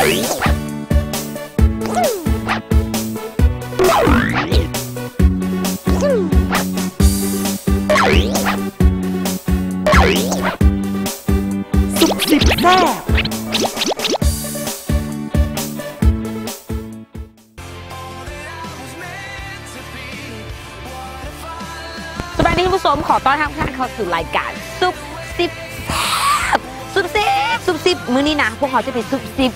สิบแซ่บสวัสดีผู้ชมขอต้อนรับท่านเข้าสู่รายการซุปซิบมื้อนี้นะพวกเขาจะเป็นซุปซิบ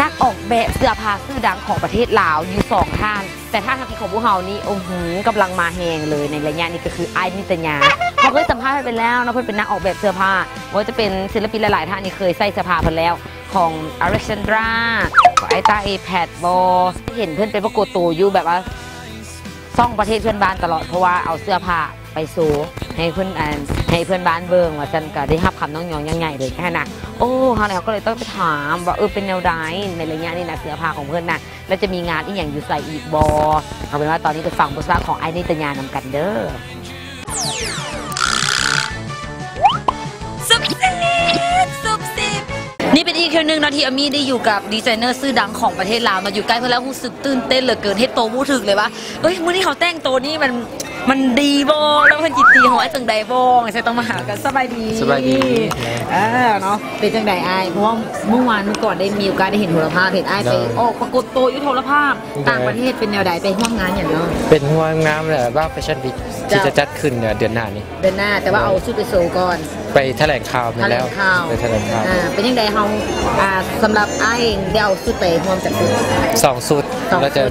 นักออกแบบเสื้อผ้าชื่อดังของประเทศลาวอยู่สองท่านแต่ท่านทางที่ของพวกเขานี่โอ้โหกำลังมาแหงเลยในระยะนี้ก็คือไอ้นิตยาเขาเคยสัมภาษณ์ไปแล้วนะเพื่อนเป็นนักออกแบบเสื้อผ้าว่าจะเป็นศิลปินหลายๆท่านนี่เคยใส่เสื้อผ้าไปแล้วของอเล็กซานดราของไอตาแพดบอลเห็นเพื่อนเป็นประกวดตัวอยู่แบบว่าซ่องประเทศเพื่อนบ้านตลอดเพราะว่าเอาเสื้อผ้าไปโซให้เพื่อนบ้านเบิ่งว่าฉันก็ได้รับคำน้องยองยังไงเลยแค่นั้นโอ้เขาแล้วก็เลยต้องไปถามว่าเป็นแนวใดในระยะนี้นะเสื้อผ้าของเพื่อนนะแล้วจะมีงานอีกอย่างอยู่ใส่อีกบอเอาเป็นว่าตอนนี้ไปฟังบทสัมภาษณ์ของไอ้นิตยานำกันเด้อซุปซิบนี่เป็นอีกครั้งหนึ่งนะที่อามี่ได้อยู่กับดีไซเนอร์ชื่อดังของประเทศลาวมาอยู่ใกล้เพื่อนแล้วรู้สึกตื่นเต้นเหลือเกินให้โตมูถึกเลยว่าเฮ้ยมื้อนี้เขาแต่งตัวนี่มันดีบอแล้วเพื่อนจิตตีหัวไอ้จังใดบอใช่ต้องมาหากันสบายดีเนาะเป็นจังใดไอ้เพราะว่าเมื่อวานก่อนได้มีโอกาสได้เห็นโทรภาพเห็นไอ้ไปออกปรากฏตัวอยู่โทรภาพต่างประเทศเป็นแนวใดไปร่วมงานอย่างเนาะเป็นร่วมงานแหละว่าแฟชั่นวีคที่จะจัดขึ้นเดือนหน้านี้เดือนหน้าแต่ว่าเอาชุดไปโชว์ก่อนไปแถลงข่าวไปแล้วไปแถลงข่าวเป็นยังไงเขาสำหรับไอ้ได้เอาชุดไปร่วมจัดชุด2ชุดแล้วจะ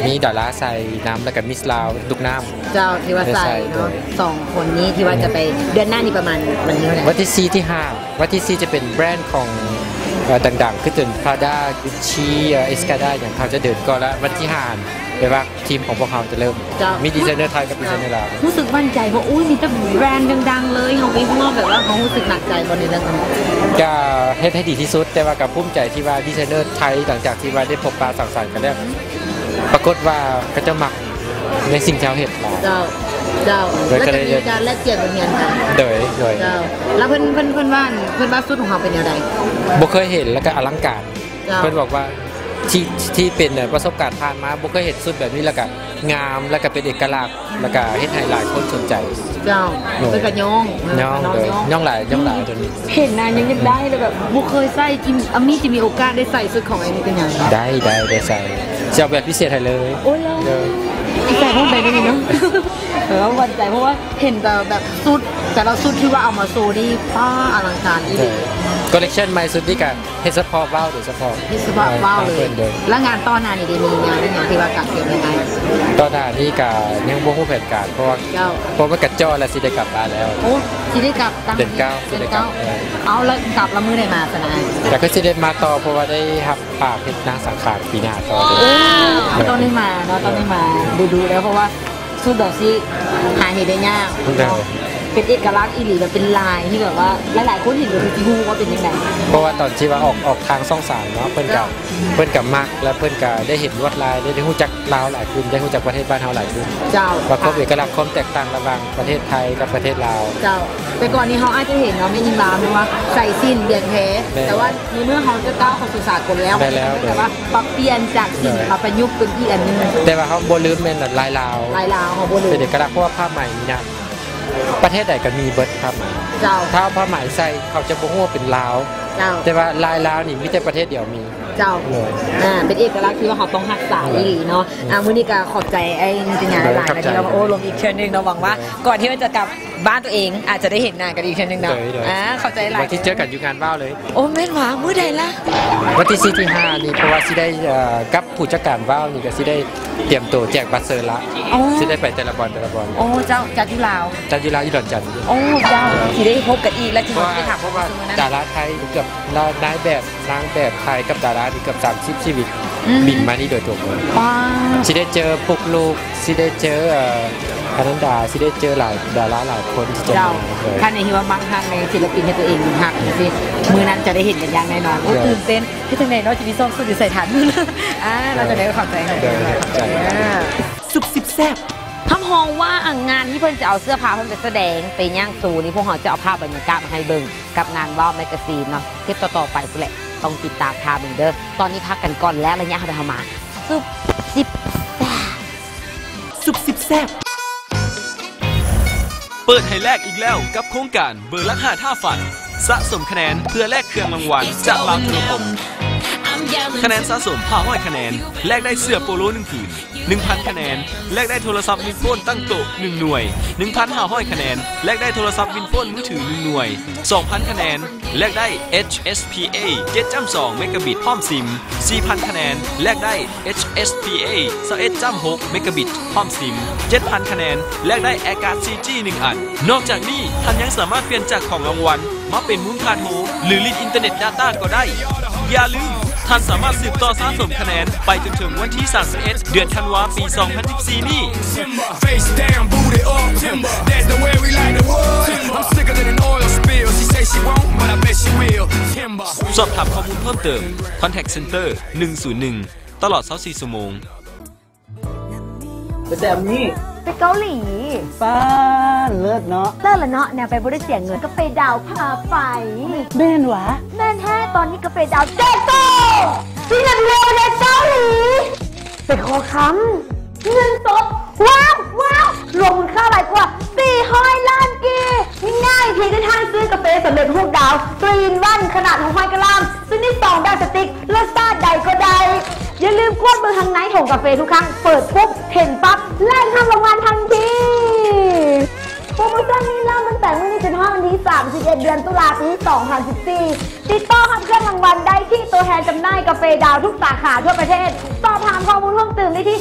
มีดาราใส่น้ำแล้วก็มิสลาวลูกน้ำเจ้าที่ว่าใส่เนาะ2คนนี้ที่ว่าจะไปเดือนหน้านี่ประมาณวันนี้เท่าไหร่วันที่4ที่5วันที่4จะเป็นแบรนด์ของดังๆคือเป็น Prada Gucci Escada อย่างเขาจะเดินก่อนแล้ววันที่5เลยว่าทีมของพวกเขาจะเริ่มมีดีไซเนอร์ไทยกับดีไซเนอร์ลาวรู้สึกมั่นใจว่าอุ้ยมีแต่แบรนด์ดังๆเลยเขาไปข้างนอกแบบว่าเขารู้สึกหนักใจบนในเรื่องนี้ก็ให้ดีที่สุดแต่ว่ากับภูมิใจที่ว่าดีไซเนอร์ไทยหลังจากที่ว่าได้พบปะสังสรรค์กันแล้วปรากฏว่าก็จะมักในสิ่งที่เราเห็นเจ้าแล้วจะมีการแลกเปลี่ยนเงินกันโดยแล้วเพื่อนบ้านชุดของเขาเป็นยังไงบ่เคยเห็นแล้วก็อลังการเพื่อนบอกว่าที่เป็นประสบการณ์ผ่านมาบ่เคยเห็นชุดแบบนี้แล้วก็งามแล้วก็เป็นเอกลักษณ์แล้วก็เฮ็ดให้หลายคนสนใจเจ้าเป็นกระย่องหลายตัวนี้เห็นนานยังได้เลยแบบบ่เคยใส่จิมอามี่จะมีโอกาสได้ใส่ชุดของไอ้นี่เป็นยังได้ใส่จะแบบพิเศษให้เลยโอ้ยใส่ห้องใดได้เนาะแล้ววันใจเพราะว่าเห็นแต่แบบชุดแต่เราชุดที่ว่าเอามาโซนี่ป้าอลังการอีกคอลเลคชันใหม่สุดนี่กับเฮสพอร์ว้าวหรือสปอร์ตว้าวเลยแล้วงานต้อนนานี่ได้มีงานได้อย่างที่ว่ากัดเก็บยังไงต้อนนานี่กับยังวงผู้แผนการเพราะว่ากัดจ่อและสิได้กลับมาแล้วโอ้สิได้กลับเดือน9เอาแล้วกลับละมือได้มาสนะแต่ก็สิได้มาต่อเพราะว่าได้หับปากเพชรนางสังขารปีหน้าต่อตอนนี้มาเนาะตอนนี้มาดูแล้วเพราะว่าชุดดอกซี่หาเห็นได้ยากเป็นเอกลักษณ์อีหลีแบบเป็นลายที่แบบว่าหลายๆคนเห็นเลยที่ฮู้ว่าเป็นยังไงเพราะว่าตอนที่ว่าออกทางซ่องสารเนาะเพื่อนกับมักและเพื่อนกับได้เห็นลวดลายได้ฮู้จักลาวหลายขึ้นได้ฮู้จักประเทศบ้านเฮาหลายขึ้นเจ้าว่าเขาเอกลักษณ์ความแตกต่างระหว่างประเทศไทยกับประเทศลาวเจ้าแต่ก่อนนี้เขาอาจจะเห็นเนาะไม่ยิงลาวว่าใส่สิ้นเบียนแท้แต่ว่าในเมื่อเขาจะก้าวเข้าสู่สากลแล้วแต่ว่าปรับเปลี่ยนจากสิ้นมาประยุกต์เป็นอีกอันนึงแต่ว่าเขาบ่ลืมแม่นลายลาวเขาบ่ลืมเป็นเอกลักษณ์เพราะว่าผ้าไหมนี่นะประเทศใดก็มีเบิร์ดผ้าไหมถ้าผ้าไหมใส่เขาจะบ่ฮู้ว่าเป็นลาวแต่ว่าลายลาวนี่มีแต่ประเทศเดียวมีเจ้าเป็นเอกลักษณ์ที่ว่าเขาต้องรักษาอีหลีเนาะมื้อนี้ก็ขอบใจไอ้นิตยาหลายๆที่เราลงอีกเชิญนึงเราหวังว่าก่อนที่จะกลับบ้านตัวเองอาจจะได้เห็นหน้ากันอีกเชิญนึงเนาะขอบใจหลายวันที่เจอกันอยู่งานว่าวเลยโอ้แม่นหว่ามื้อใดล่ะวันที่4ที่5นี่เพราะว่าสิได้กับผู้จัดการว่าวนี่ก็สิได้เตรียมตัวแจกบัตรเซอร์ละสิได้ไปแต่ละบอลโอ้เจ้าจัดอยู่ลาวอีดอนจันทร์โอ้เจ้าสิได้พบกันอีกแล้วที่ไปถามเพราะว่าดาราไทยเกือบนายแบบนางแบบไทยกับดาราเกือบ30ชีวิตบินมานี่โดยตรงเลยสิได้เจอพวกลูกสิได้เจออนันดาสิได้เจอหลายดาราหลายคนที่จะมาท่านในที่ว่ามักฮักในศิลปินในตัวเองฮักสิมือนั้นจะได้เห็นกันอย่างแน่นอนตื่นเต้นที่ทางไหนเนาะจะมีซ่อมสุดใส่ฐานมือเราจะได้ขอบใจหน่อยสุกสิบแซ่บทำฮองว่างานที่เพิ่นจะเอาเสื้อผ้าเพิ่นไปแสดงไปย่างซูนี่พวกเขาจะเอาภาพบรรยากาศมาให้เบิ่งกับงานว่าวแมกกาซีนเนาะคลิปต่อๆไปกูแหละ ต้องติดตามทาเบิ่งเด้อตอนนี้พักกันก่อนแล้วระยะเราไปทำมาซุปซิบซุปซิบแซ่บเปิดให้แลกอีกแล้วกับโครงการเบอร์ละ5ท่าฝันสะสมคะแนนเพื่อแลกเครื่องรางวัลจากลาวโทรคมคะแนนสะสม500คะแนนแลกได้เสื้อโปโล1ผืน 1,000 คะแนนแลกได้โทรศัพท์วินโฟนตั้งโต๊ะ1หน่วย 1,500 คะแนนแลกได้โทรศัพท์วินโฟนมือถือ1หน่วย 2,000 คะแนนแลกได้ HSPA 7.2 เมกะบิตพร้อมซิม 4,000 คะแนนแลกได้ HSPA 21.6 เมกะบิตพร้อมซิม 7,000 คะแนนแลกได้แอร์การ์ด CG 1 อันนอกจากนี้ท่านยังสามารถเปลี่ยนจากของรางวัลมาเป็นมูลค่าโทรหรือลินอินเทอร์เน็ตดาต้าก็ได้อย่าลืมท่านสามารถสืบต่อสะสมคะแนนไปจนถึงวันที่ 31 เดือนธันวาคม ปี 2014 นี้สอบถามข้อมูลเพิ่มเติม Contact Center 101 ตลอด24 ชั่วโมงแบบนี้ไปเกาหลีป้าเลิศเนาะเลิศละเนาะแนวไปบริเสียเงินกาแฟดาวพาไปแม่นหวะแม่นแท้ตอนนี้กาแฟดาวเจ๊โตที่นันโลในเกาหลีไปขอค้ำเงินสดว้าวรวมมูลค่าหลายกว่า400 ล้านกีง่ายๆเพียงแค่ท่านซื้อกาแฟสำเร็จรูปดาว3-in-1ขนาด600 กรัมซึ่งนี่2แบบสติ๊กรสชาติใดก็ได้อย่าลืมกดเบอร์ทางไหนของกาแฟทุกครั้งเปิดปุ๊บเห็นปั๊บแลกทำรางวัลทันทีโปรโมชั่นนี้เริ่มตั้งแต่วันที่15 วันที่31 เดือนตุลาคม 2014ติดต่อรับเครื่องรางวัลได้ที่ตัวแทนจำหน่ายกาแฟดาวทุกสาขาทั่วประเทศสอบถามข้อมูลเพิ่มเติมได้ที่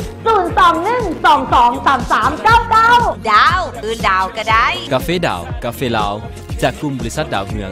021223399ดาวคือดาวก็ได้กาแฟดาวกาแฟลาวจากกลุ่มบริษัทดาวเฮือง